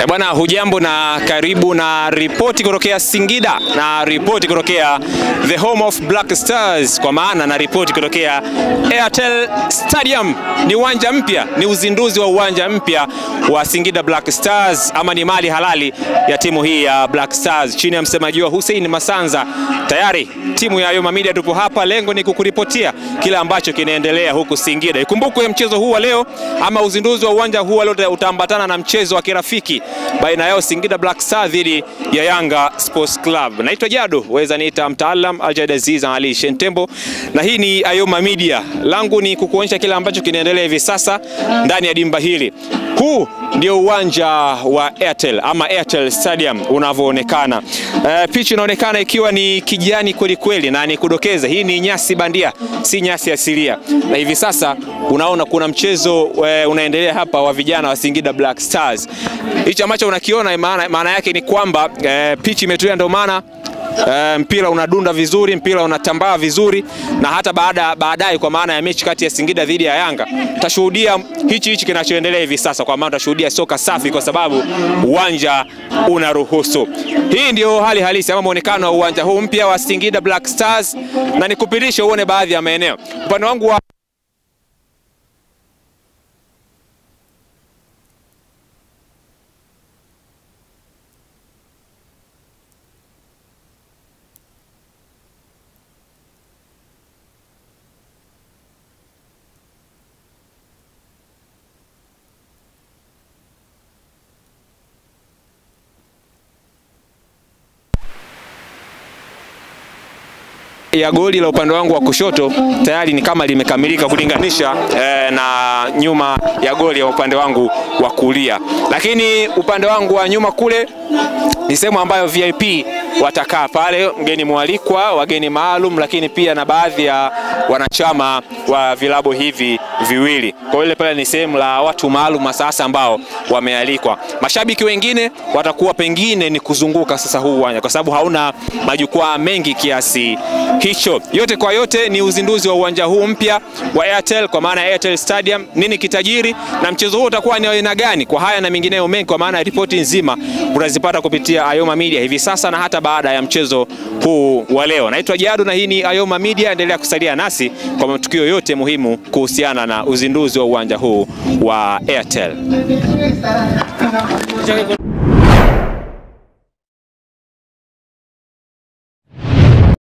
Bwana, hujambo na karibu na ripoti kutokea Singida na ripoti kutokea the home of Black Stars, kwa maana na ripoti kutokea Airtel Stadium. Ni uwanja mpya, ni uzinduzi wa uwanja mpya wa Singida Black Stars, ama ni mali halali ya timu hii ya Black Stars chini ya msemaji wa Hussein Masanza. Tayari timu ya Ayoma Media tupo hapa, lengo ni kukuripotia kila ambacho kinaendelea huku Singida. Ikumbukwe mchezo huu wa leo ama uzinduzi wa uwanja huu leo utaambatana na mchezo wa kirafiki baina yao Singida Black Stars dhidi ya Yanga Sports Club. Naitwa Jado, waweza niita mtaalam Aljadaziz Ali Shentembo, na hii ni Ayoma Media. Langu ni kukuonyesha kila ambacho kinaendelea hivi sasa ndani ya dimba hili. Huu ndio uwanja wa Airtel ama Airtel Stadium unavyoonekana. Pitch inaonekana ikiwa ni kijani kweli kweli, na ni kudokeza hii ni nyasi bandia, si nyasi asilia. Na hivi sasa unaona kuna mchezo unaendelea hapa wa vijana wa Singida Black Stars. Hicho ambacho unakiona maana yake ni kwamba pitch imetulia, ndio maana mpira unadunda vizuri, mpira unatambaa vizuri, na hata baadaye kwa maana ya mechi kati ya Singida dhidi ya Yanga tutashuhudia hichi kinachoendelea hivi sasa, kwa maana tutashuhudia soka safi kwa sababu uwanja unaruhusu. Hii ndio hali halisi ama muonekano wa uwanja huu mpya wa Singida Black Stars, na nikupitishe uone baadhi ya maeneo. Upande wangu wa ya goli la upande wangu wa kushoto tayari ni kama limekamilika kulinganisha na nyuma ya goli ya upande wangu wa kulia, lakini upande wangu wa nyuma kule ni sehemu ambayo VIP watakaa pale, mgeni mwalikwa, wageni maalum, lakini pia na baadhi ya wanachama wa vilabu hivi viwili. Kwa hiyo pale ni sehemu la watu maalum sasa ambao wamealikwa. Mashabiki wengine watakuwa pengine ni kuzunguka sasa huu uwanja kwa sababu hauna majukwaa mengi kiasi hicho. Yote kwa yote ni uzinduzi wa uwanja huu mpya wa Airtel, kwa maana Airtel Stadium. Nini kitajiri na mchezo huu utakuwa ni aina gani? Kwa haya na mengineyo mengi, kwa maana ripoti nzima unazipata kupitia Ayoma Media hivi sasa na hata baada ya mchezo huu wa leo. Naitwa Jado na hii ni Ayoma Media. Endelea kusalia nasi kwa matukio yote muhimu kuhusiana na uzinduzi wa uwanja huu wa Airtel.